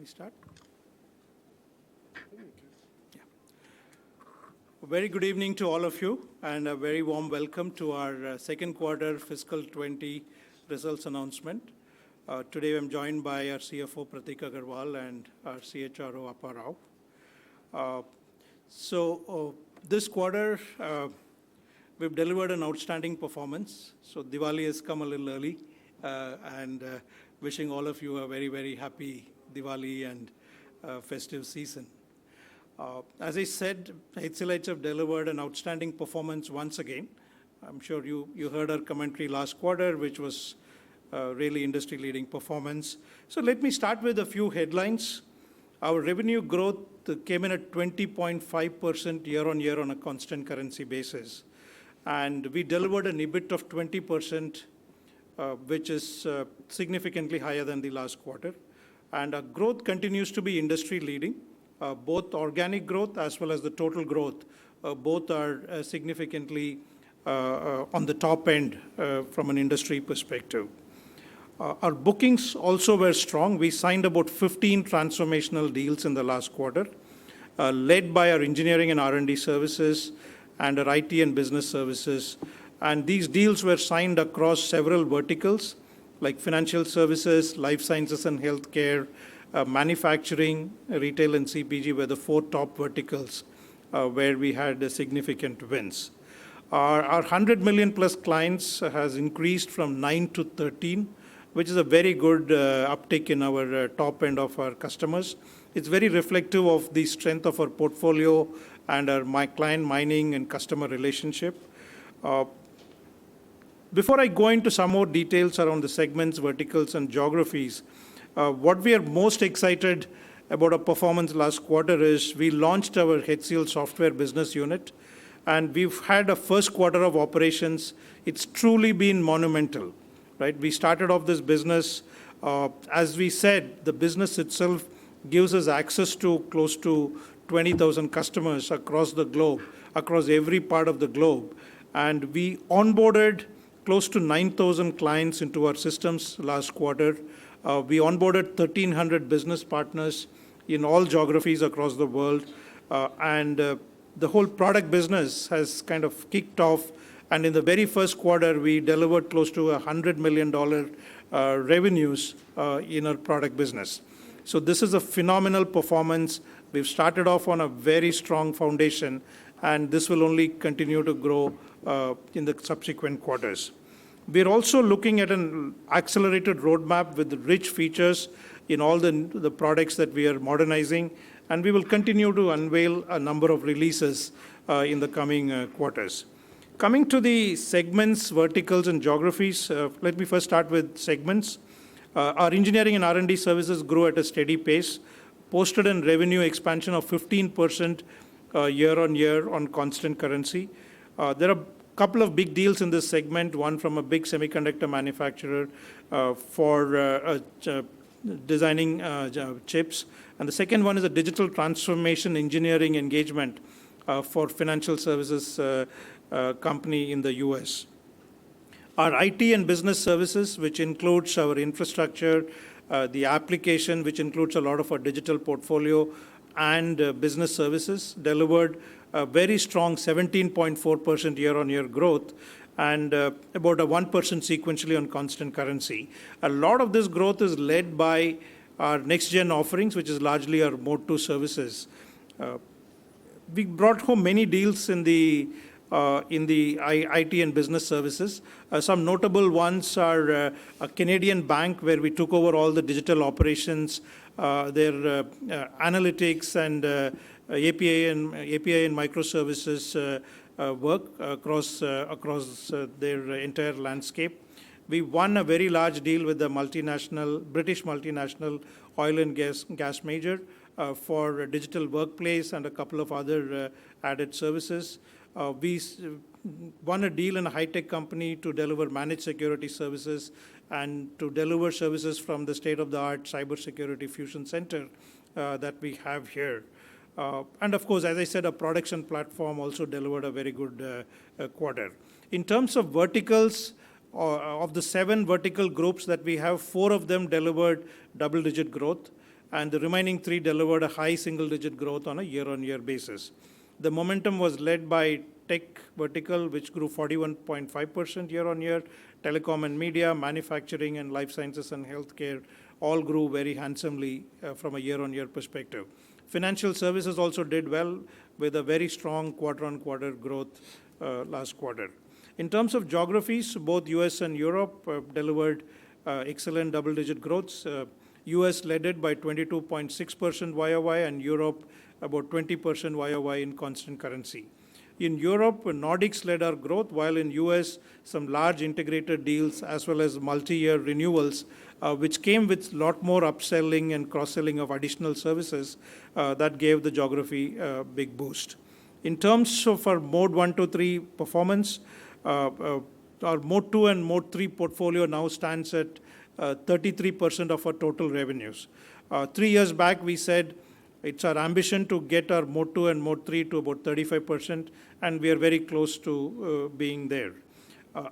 Start? Yeah. A very good evening to all of you, and a very warm welcome to our second quarter fiscal 20 results announcement. Today I'm joined by our CFO Pratik Agarwal and our CHRO Appa Rao. This quarter we've delivered an outstanding performance. So Diwali has come a little early, and wishing all of you a very, very happy Diwali and festive season. As I said, HCLH have delivered an outstanding performance once again. I'm sure you heard our commentary last quarter, which was really industry-leading performance. So let me start with a few headlines. Our revenue growth came in at 20.5% year-on-year on a constant currency basis. And we delivered an EBIT of 20%, which is significantly higher than the last quarter. And our growth continues to be industry-leading. Both organic growth as well as the total growth, both are significantly on the top end from an industry perspective. Our bookings also were strong. We signed about 15 transformational deals in the last quarter, led by our engineering and R&D services and our IT and business services. And these deals were signed across several verticals, like financial services, life sciences and healthcare, manufacturing, retail and CPG were the four top verticals where we had significant wins. Our 100 million plus clients has increased from 9 to 13, which is a very good uptick in our top end of our customers. It's very reflective of the strength of our portfolio and our client mining and customer relationship. Before I go into some more details around the segments, verticals, and geographies, what we are most excited about our performance last quarter is we launched our Hcl Software Business unit, and we've had a first quarter of operations. It's truly been monumental, right? We started off this business, as we said, the business itself gives us access to close to 20,000 customers across the globe, across every part of the globe. And we onboarded close to 9,000 clients into our systems last quarter. We onboarded 1,300 business partners in all geographies across the world. And the whole product business has kind of kicked off. And in the very first quarter, we delivered close to $100 million revenues in our product business. So this is a phenomenal performance. We've started off on a very strong foundation, and this will only continue to grow in the subsequent quarters. We're also looking at an accelerated roadmap with rich features in all the products that we are modernizing, and we will continue to unveil a number of releases in the coming quarters. Coming to the segments, verticals, and geographies, let me first start with segments. Our engineering and R&D services grew at a steady pace, posted a revenue expansion of 15% year-on-year on constant currency. There are a couple of big deals in this segment, one from a big semiconductor manufacturer for designing chips. And the second one is a digital transformation engineering engagement for financial services company in the US. Our IT and business services, which includes our infrastructure, the application, which includes a lot of our digital portfolio, and business services, delivered a very strong 17.4% year-on-year growth and about a 1% sequentially on constant currency. A lot of this growth is led by our next-gen offerings, which is largely our Mode 2 services. We brought home many deals in the IT and business services. Some notable ones are a Canadian bank where we took over all the digital operations, their analytics and API and microservices work across their entire landscape. We won a very large deal with the British multinational oil and gas major for digital workplace and a couple of other added services. We won a deal in a high-tech company to deliver managed security services and to deliver services from the state-of-the-art cybersecurity fusion center that we have here. And of course, as I said, a production platform also delivered a very good quarter. In terms of verticals, of the 7 vertical groups that we have, 4 of them delivered double-digit growth. and the remaining 3 delivered a high single-digit growth on a year-on-year basis. The momentum was led by tech vertical, which grew 41.5% year-on-year. Telecom and media, manufacturing and life sciences and healthcare all grew very handsomely from a year-on-year perspective. Financial services also did well with a very strong quarter-on-quarter growth last quarter. In terms of geographies, both US and Europe delivered excellent double-digit growths. US led it by 22.6% YOY and Europe about 20% YOY in constant currency. In Europe, Nordics led our growth, while in US, some large integrated deals as well as multi-year renewals, which came with a lot more upselling and cross-selling of additional services, that gave the geography a big boost. In terms of our Mode 1 to 3 performance, our Mode 2 and Mode 3 portfolio now stands at 33% of our total revenues. 3 years back, we said it's our ambition to get our Mode 2 and Mode 3 to about 35%, and we are very close to being there.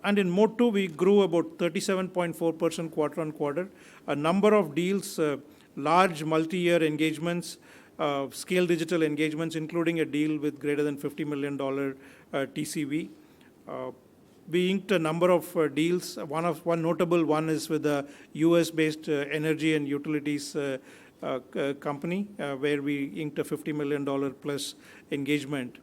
And in Mode 2, we grew about 37.4% quarter on quarter. A number of deals, large multi-year engagements, scale digital engagements, including a deal with greater than $50 million TCV. We inked a number of deals. One notable one is with a US-based energy and utilities company, where we inked a $50 million plus engagement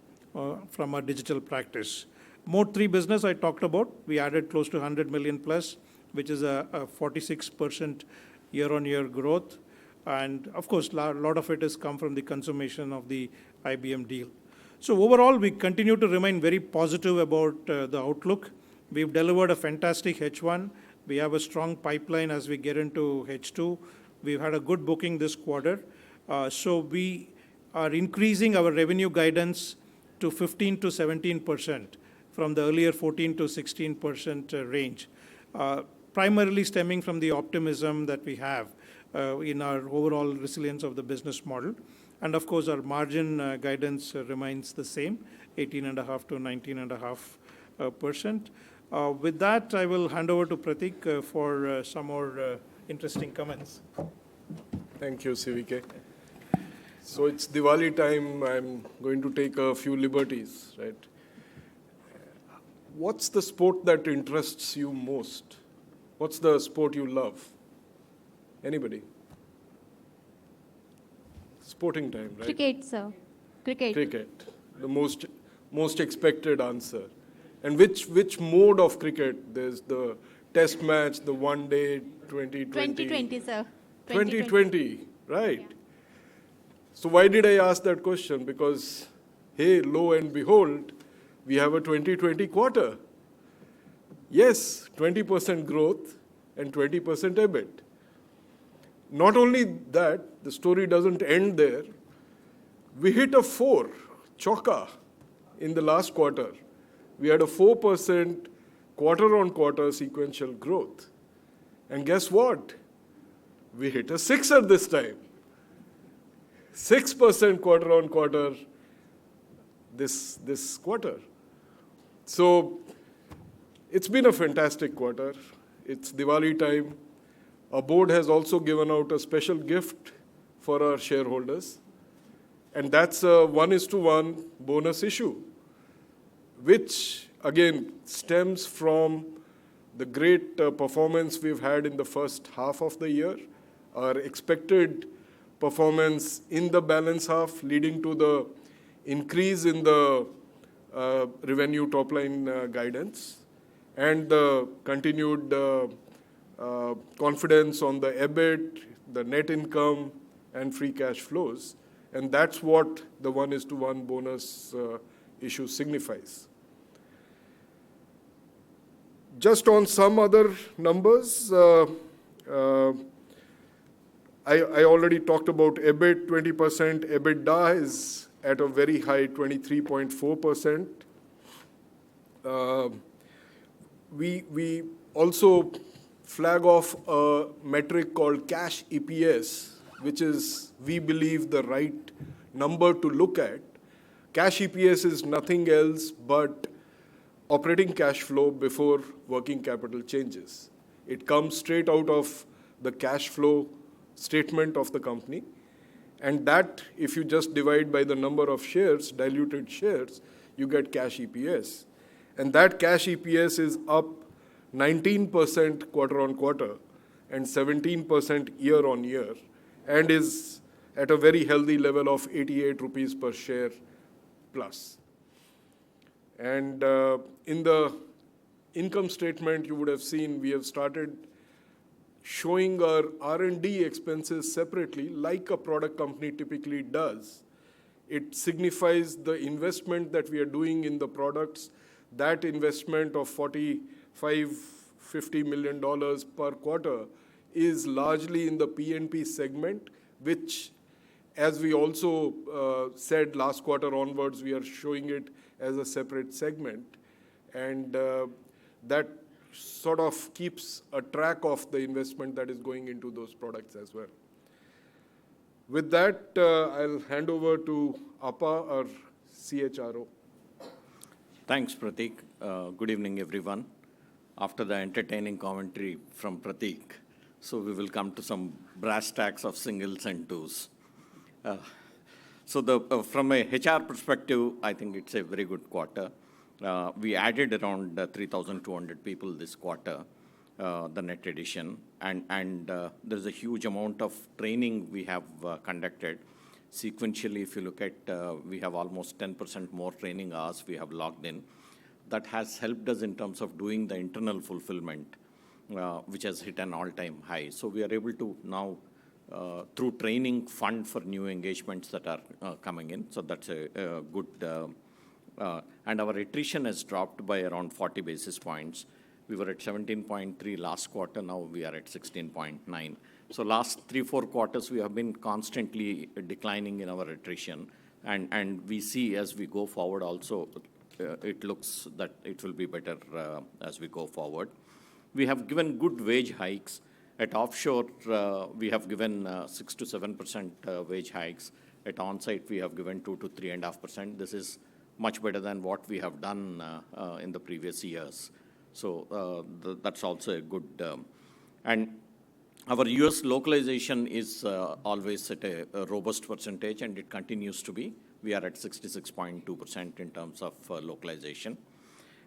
from our digital practice. Mode 3 business I talked about, we added close to 100 million plus, which is a 46% year-on-year growth. And of course, a lot of it has come from the consummation of the IBM deal. So overall, we continue to remain very positive about the outlook. We've delivered a fantastic H1. We have a strong pipeline as we get into H2. We've had a good booking this quarter. So we are increasing our revenue guidance to 15 to 17% from the earlier 14 to 16% range, primarily stemming from the optimism that we have in our overall resilience of the business model. And of course, our margin guidance remains the same, 18.5 to 19.5%. With that, I will hand over to Pratik for some more interesting comments. Thank you, CVK. So it's Diwali time. I'm going to take a few liberties, right? What's the sport that interests you most? What's the sport you love? Anybody? Sporting time, right? Cricket, sir. Cricket. Cricket. The most expected answer. And which mode of cricket? There's the test match, the one day, 2020. 2020, sir. 2020, right. Yeah. So why did I ask that question? Because, hey, lo and behold, we have a 2020 quarter. Yes, 20% growth and 20% EBIT. Not only that, the story doesn't end there. We hit a 4, chokka, in the last quarter. We had a 4% quarter-on-quarter sequential growth. And guess what? We hit a 6er this time. 6% quarter-on-quarter this quarter. So it's been a fantastic quarter. It's Diwali time. Our board has also given out a special gift for our shareholders. And that's a 1:1 bonus issue, which again stems from the great performance we've had in the first half of the year, our expected performance in the balance half, leading to the increase in the revenue top-line guidance, and the continued confidence on the EBIT, the net income, and free cash flows. And that's what the 1:1 bonus issue signifies. Just on some other numbers, I already talked about EBIT, 20%. EBITDA is at a very high 23.4%. We also flag off a metric called cash EPS, which is, we believe, the right number to look at. Cash EPS is nothing else but operating cash flow before working capital changes. It comes straight out of the cash flow statement of the company. And that, if you just divide by the number of shares, diluted shares, you get cash EPS. And that cash EPS is up 19% quarter on quarter and 17% year on year, and is at a very healthy level of 88 rupees per share plus. And in the income statement, you would have seen we have started showing our R&D expenses separately, like a product company typically does. It signifies the investment that we are doing in the products. That investment of $50 million per quarter is largely in the P&P segment, which, as we also said last quarter onwards, we are showing it as a separate segment. And that sort of keeps a track of the investment that is going into those products as well. With that, I'll hand over to Appa, our CHRO. Thanks, Prateek. Good evening, everyone. After the entertaining commentary from Prateek, so we will come to some brass tacks of singles and twos. From a HR perspective, I think it's a very good quarter. We added around 3,200 people this quarter, the net addition, and there's a huge amount of training we have conducted. Sequentially, if you look at, we have almost 10% more training hours we have logged in. That has helped us in terms of doing the internal fulfillment, which has hit an all-time high. So we are able to now, through training, fund for new engagements that are coming in. So that's a good, and our attrition has dropped by around 40 basis points. We were at 17.3 last quarter, now we are at 16.9. So last 3-4 quarters, we have been constantly declining in our attrition. And we see as we go forward also, it looks that it will be better as we go forward. We have given good wage hikes. At offshore, we have given 6 to 7% wage hikes. At onsite, we have given 2 to 3.5%. This is much better than what we have done in the previous years. So that's also a good, and our US localization is always at a robust percentage, and it continues to be. We are at 66.2% in terms of localization.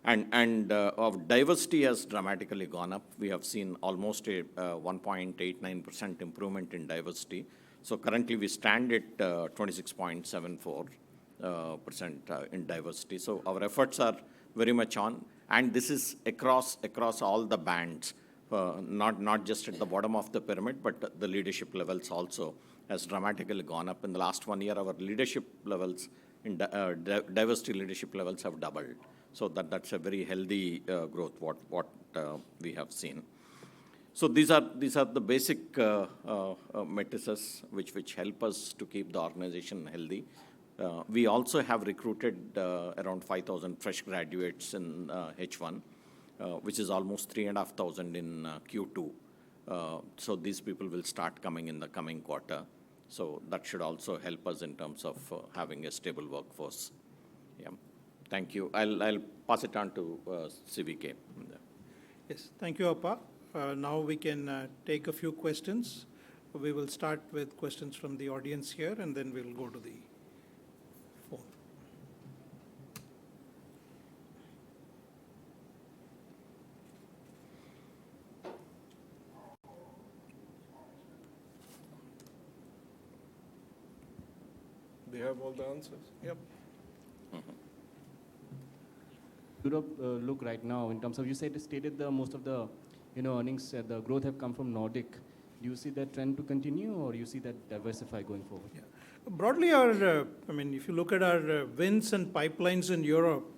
And our diversity has dramatically gone up. We have seen almost a 1.89% improvement in diversity. So currently we stand at 26.74% in diversity. So our efforts are very much on, and this is across all the bands, not just at the bottom of the pyramid, but the leadership levels also has dramatically gone up. In the last 1 year, our leadership levels, in diversity leadership levels have doubled. So that's a very healthy growth, what we have seen. So these are the basic matrices which help us to keep the organization healthy. We also have recruited around 5,000 fresh graduates in H1, which is almost 3,500 in Q2. So these people will start coming in the coming quarter. So that should also help us in terms of having a stable workforce. Yeah. Thank you. I'll pass it on to CVK. Yes, thank you, Appa. Now we can take a few questions. We will start with questions from the audience here, and then we'll go to the phone. They have all the answers? Yep. Europe look right now in terms of, you stated the most of the earnings, the growth have come from Nordic. Do you see that trend to continue, or you see that diversify going forward? Yeah. Broadly, if you look at our wins and pipelines in Europe,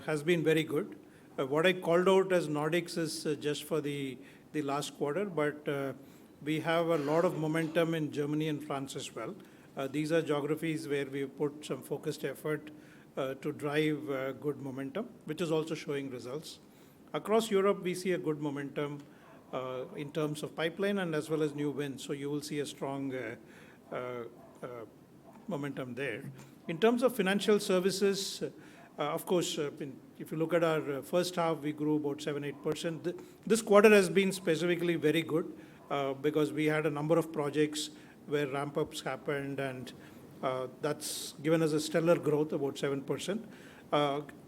has been very good. What I called out as Nordics is just for the last quarter, but we have a lot of momentum in Germany and France as well. These are geographies where we put some focused effort to drive good momentum, which is also showing results. Across Europe, we see a good momentum in terms of pipeline and as well as new wins. So you will see a strong momentum there. In terms of financial services, of course, if you look at our first half, we grew about 7-8%. This quarter has been specifically very good. because we had a number of projects where ramp-ups happened, and that's given us a stellar growth, about 7%.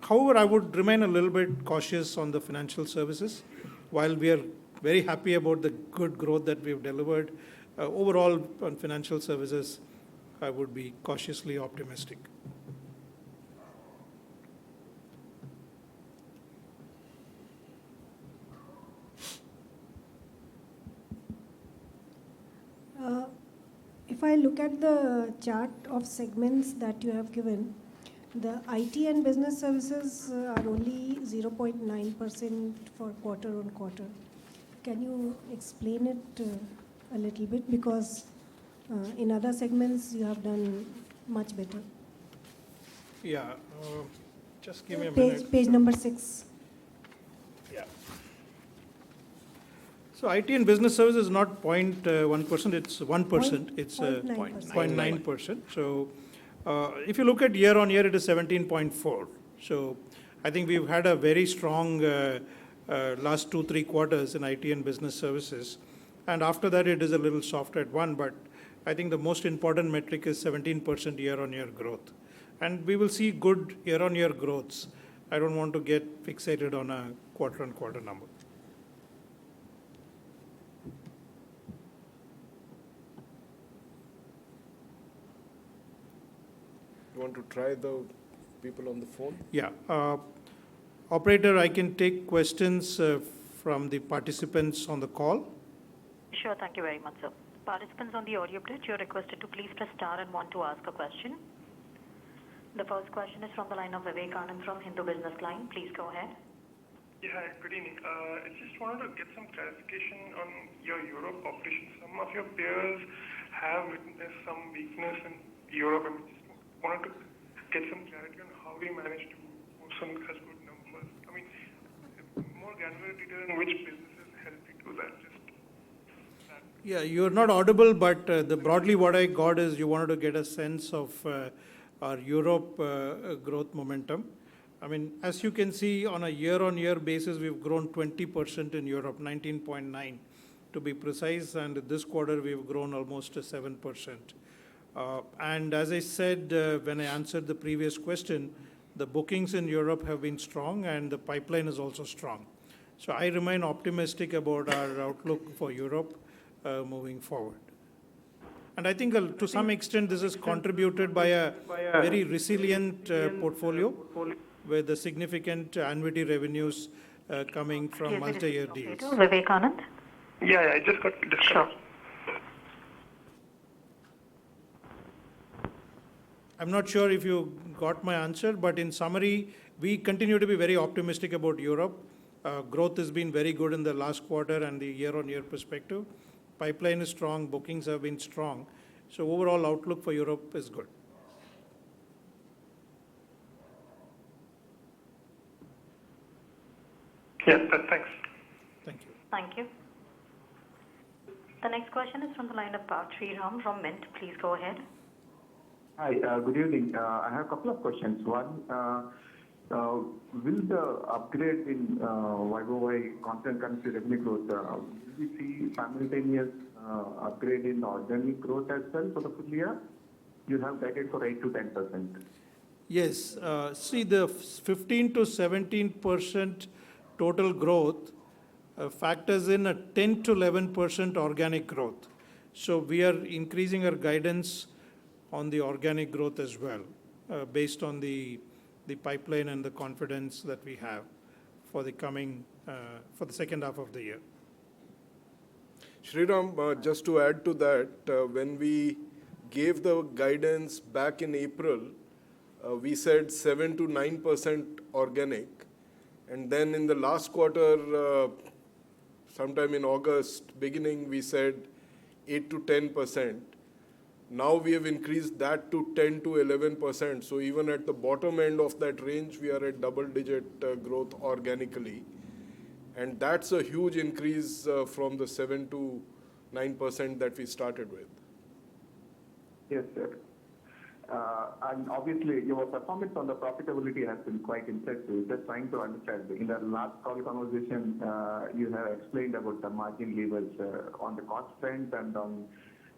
However, I would remain a little bit cautious on the financial services. While we are very happy about the good growth that we've delivered, overall on financial services, I would be cautiously optimistic. If I look at the chart of segments that you have given, the IT and business services are only 0.9% for quarter on quarter. Can you explain it a little bit? Because in other segments you have done much better. Yeah, just give me a minute. Page number 6. Yeah. So IT and business services is not 0.1%, it's 1%. It's 0.9%. So if you look at year on year, it is 17.4. So I think we've had a very strong last 2-3 quarters in IT and business services. And after that, it is a little soft at 1, but I think the most important metric is 17% year on year growth. And we will see good year on year growths. I don't want to get fixated on a quarter on quarter number. You want to try the people on the phone? Yeah. Operator, I can take questions from the participants on the call. Sure, thank you very much, sir. Participants on the audio bridge, you're requested to please press star and one to ask a question. The first question is from the line of Vivekanand from Hindu Business Line. Please go ahead. Yeah, hi, good evening. I just wanted to get some clarification on your Europe operations. Some of your peers have witnessed some weakness in Europe, and just wanted to get some clarity on how we managed to post some such good numbers. I mean, more granular detail on which businesses help you do that. Just that. Yeah, you're not audible, but broadly what I got is you wanted to get a sense of our Europe growth momentum. I mean, as you can see, on a year-on-year basis, we've grown 20% in Europe, 19.9 to be precise, and this quarter we've grown almost 7%. And as I said when I answered the previous question, the bookings in Europe have been strong and the pipeline is also strong. So I remain optimistic about our outlook for Europe moving forward. And I think to some extent this is contributed by a very resilient portfolio with the significant annuity revenues coming from multi-year deals. Vivekanand? Yeah, I just got disconnected. Sure. I'm not sure if you got my answer, but in summary, we continue to be very optimistic about Europe. Growth has been very good in the last quarter and the year-on-year perspective. Pipeline is strong, bookings have been strong. So overall outlook for Europe is good. Yeah, thanks. Thank you. Thank you. The next question is from the line of Parth Sriram from Mint. Please go ahead. Hi, good evening. I have a couple of questions. One, will the upgrade in YOY constant currency revenue growth, will we see simultaneous upgrade in organic growth as well for the full year? You have guided for 8 to 10%. Yes. See, the 15 to 17% total growth factors in a 10 to 11% organic growth. So we are increasing our guidance on the organic growth as well, based on the pipeline and the confidence that we have for the coming, for the second half of the year. Sriram, just to add to that, when we gave the guidance back in April, we said 7 to 9% organic. And then in the last quarter, sometime in August beginning, we said 8 to 10%. Now we have increased that to 10 to 11%. So even at the bottom end of that range, we are at double-digit growth organically. And that's a huge increase from the 7 to 9% that we started with. Yes, sir. And obviously, your performance on the profitability has been quite impressive. Just trying to understand. In the last call conversation, you have explained about the margin levers on the cost front and on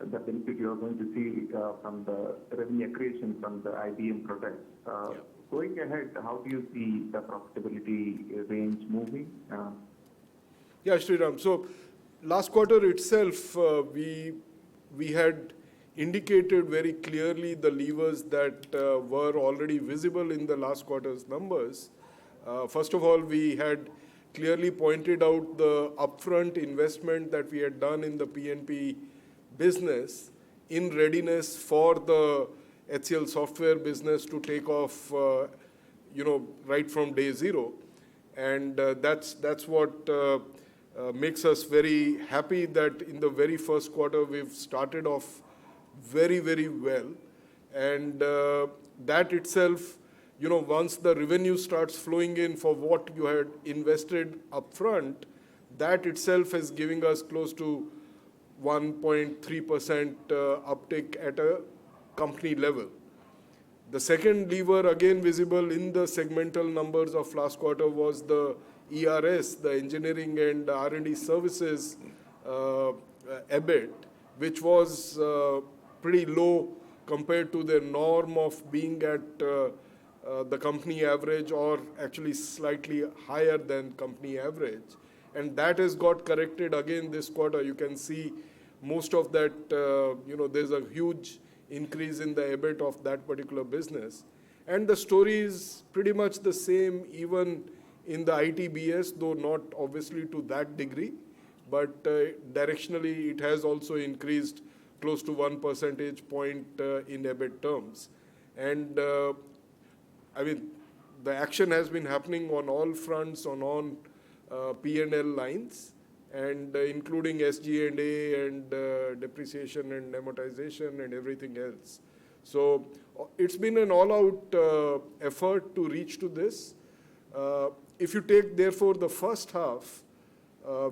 the benefit you are going to see from the revenue accretion from the IBM products. Going ahead, how do you see the profitability range moving? Yeah, Sriram. So last quarter itself, we had indicated very clearly the levers that were already visible in the last quarter's numbers. First of all, we had clearly pointed out the upfront investment that we had done in the PNP business in readiness for the Hcl Software Business to take off, right from day zero. And that's what makes us very happy that in the very first quarter we've started off very, very well. And that itself, once the revenue starts flowing in for what you had invested upfront, that itself is giving us close to 1.3% uptick at a company level. The second lever, again visible in the segmental numbers of last quarter, was the ERS, the engineering and R&D services EBIT, which was pretty low compared to the norm of being at the company average, or actually slightly higher than company average. And that has got corrected again this quarter. You can see most of that, there's a huge increase in the EBIT of that particular business. And the story is pretty much the same even in the ITBS, though not obviously to that degree, but directionally it has also increased close to 1 percentage point in EBIT terms. And the action has been happening on all fronts, on P&L lines, and including SG&A and depreciation and amortization and everything else. So it's been an all-out effort to reach to this. If you take, therefore, the first half,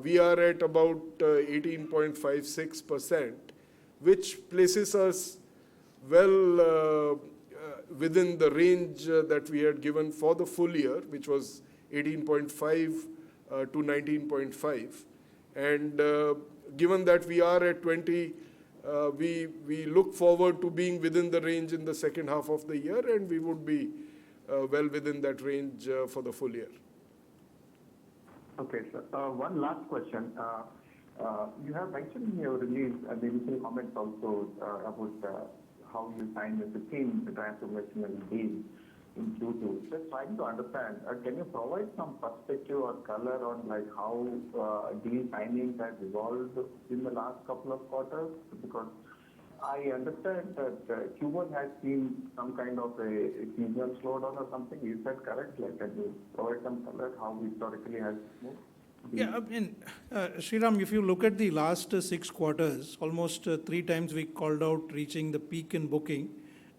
we are at about 18.56%, which places us well within the range that we had given for the full year, which was 18.5 to 19.5. And given that we are at 20, we look forward to being within the range in the second half of the year, and we would be well within that range for the full year. Okay, sir. One last question. You have mentioned in your release and the initial comments also about how you signed with the team the transformational deal in Q2. Just trying to understand, can you provide some perspective or color on how deal signings have evolved in the last couple of quarters? Because I understand that Q1 has seen some kind of a seasonal slowdown or something. Is that correct? Can you provide some color how historically has moved? Yeah, Sriram, if you look at the last 6 quarters, almost 3 times we called out reaching the peak in booking.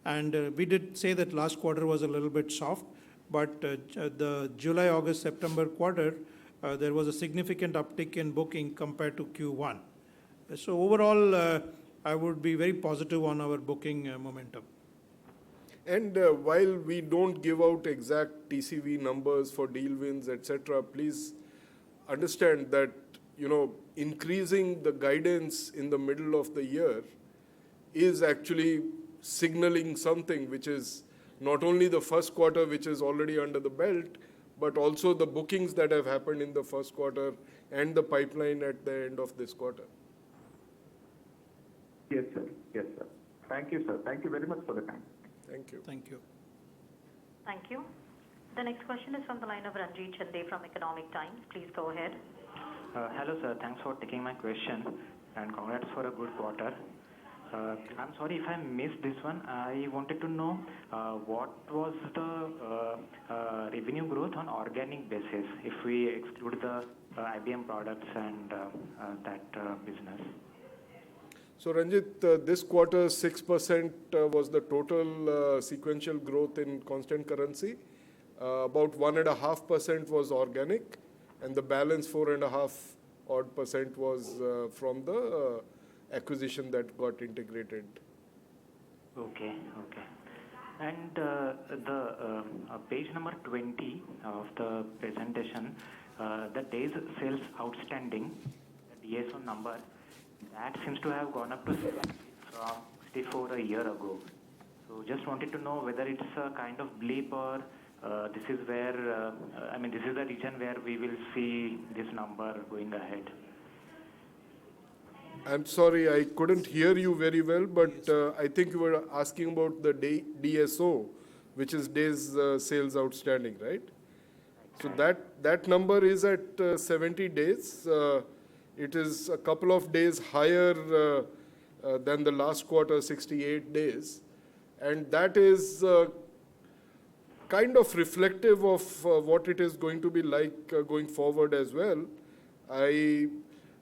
And we did say that last quarter was a little bit soft, but the July, August, September quarter, there was a significant uptick in booking compared to Q1. So overall, I would be very positive on our booking momentum. And while we don't give out exact TCV numbers for deal wins, etc., please understand that, increasing the guidance in the middle of the year is actually signaling something, which is not only the first quarter, which is already under the belt, but also the bookings that have happened in the first quarter and the pipeline at the end of this quarter. Yes, sir. Yes, sir. Thank you, sir. Thank you very much for the time. Thank you. Thank you. Thank you. The next question is from the line of Ranjit Chande from Economic Times. Please go ahead. Hello, sir. Thanks for taking my question, and congrats for a good quarter. I'm sorry if I missed this one. I wanted to know what was the revenue growth on organic basis if we exclude the IBM products and that business. So Ranjit, this quarter 6% was the total sequential growth in constant currency. About 1.5% was organic, and the balance 4.5% was from the acquisition that got integrated. Okay. And page number 20 of the presentation, the days sales outstanding, the DSO number, that seems to have gone up to 60 from 64 a year ago. So just wanted to know whether it's a kind of blip or this is where, this is the region where we will see this number going ahead. I'm sorry, I couldn't hear you very well, but I think you were asking about the DSO, which is days sales outstanding, right? So that number is at 70 days. It is a couple of days higher than the last quarter, 68 days. And that is kind of reflective of what it is going to be like going forward as well.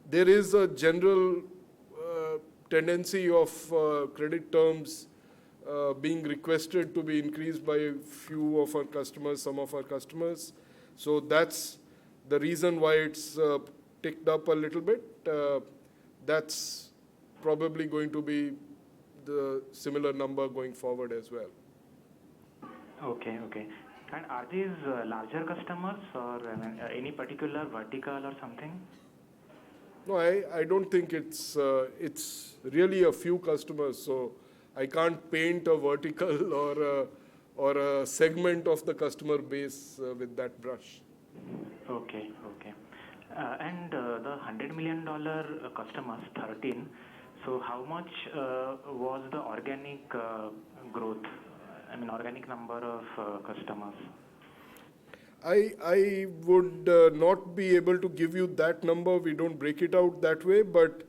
There is a general tendency of credit terms being requested to be increased by a few of our customers, some of our customers. So that's the reason why it's ticked up a little bit. That's probably going to be the similar number going forward as well. Okay. And are these larger customers or any particular vertical or something? No, I don't think it's really a few customers, so I can't paint a vertical or a segment of the customer base with that brush. Okay. And the $100 million customers, 13, so how much was the organic growth? Organic number of customers? I would not be able to give you that number. We don't break it out that way, but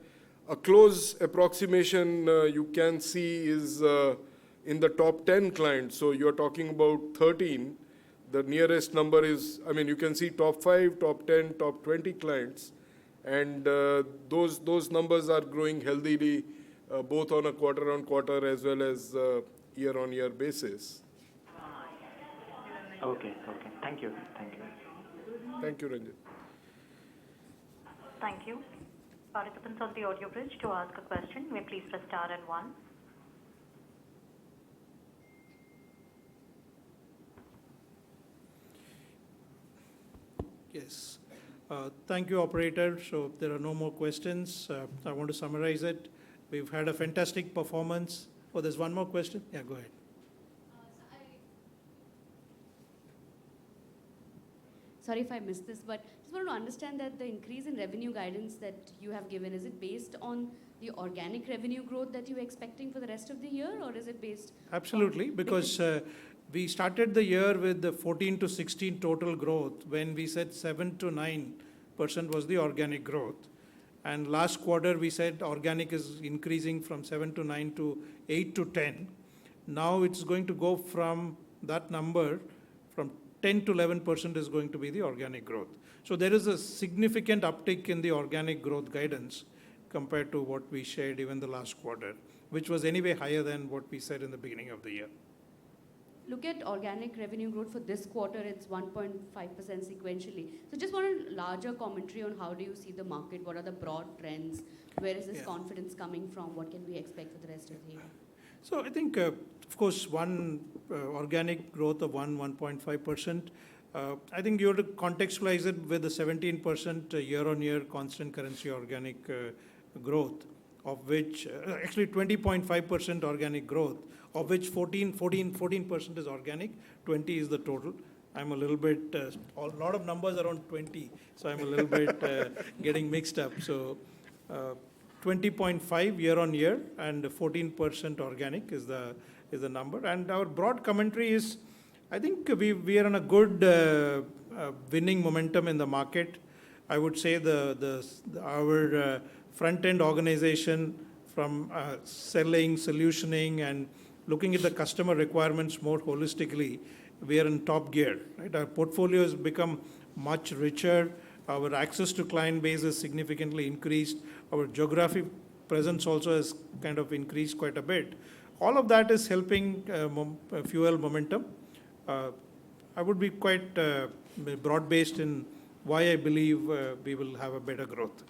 a close approximation you can see is in the top 10 clients. So you're talking about 13. The nearest number is, you can see top 5, top 10, top 20 clients. And those numbers are growing healthily, both on a quarter-on-quarter as well as year-on-year basis. Okay. Thank you. Thank you, Ranjit. Thank you. Participants on the audio bridge, to ask a question, may please press star and 1. Yes. Thank you, operator. So there are no more questions. I want to summarize it. We've had a fantastic performance. Oh, there's one more question? Yeah, go ahead. Sorry if I missed this, but just want to understand that the increase in revenue guidance that you have given, is it based on the organic revenue growth that you're expecting for the rest of the year, or is it based? Absolutely, because we started the year with the 14 to 16 total growth when we said 7 to 9% was the organic growth. And last quarter we said organic is increasing from 7 to 9 to 8 to 10. Now it's going to go from that number, from 10 to 11% is going to be the organic growth. So there is a significant uptick in the organic growth guidance compared to what we shared even the last quarter, which was anyway higher than what we said in the beginning of the year. Look at organic revenue growth for this quarter, it's 1.5% sequentially. So just want a larger commentary on how do you see the market? What are the broad trends? Where is this confidence coming from? What can we expect for the rest of the year? So I think, of course, organic growth of 1.5%. I think you have to contextualize it with the 17% year-on-year constant currency organic growth, of which actually 20.5% organic growth, of which 14% is organic, 20 is the total. I'm a little bit, a lot of numbers around 20, so I'm a little bit getting mixed up. So 20.5 year-on-year and 14% organic is the number. And our broad commentary is, I think we are on a good winning momentum in the market. I would say our front-end organization from selling, solutioning, and looking at the customer requirements more holistically, we are in top gear. Right? Our portfolio has become much richer. Our access to client base has significantly increased. Our geographic presence also has kind of increased quite a bit. All of that is helping fuel momentum. I would be quite broad-based in why I believe we will have a better growth.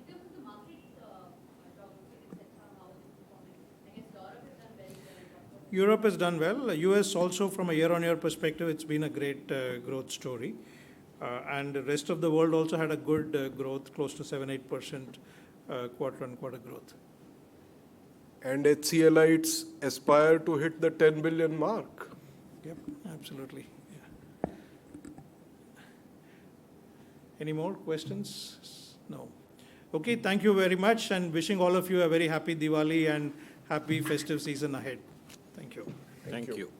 In terms of the market, geography, etc., how is it performing? I guess Europe has done very well. Europe has done well. US also, from a year-on-year perspective, it's been a great growth story. And the rest of the world also had a good growth, close to 7-8% quarter-on-quarter growth. And HCLites aspire to hit the 10 billion mark. Yep, absolutely. Yeah. Any more questions? No. Okay, thank you very much, and wishing all of you a very happy Diwali and happy festive season ahead. Thank you. Thank you.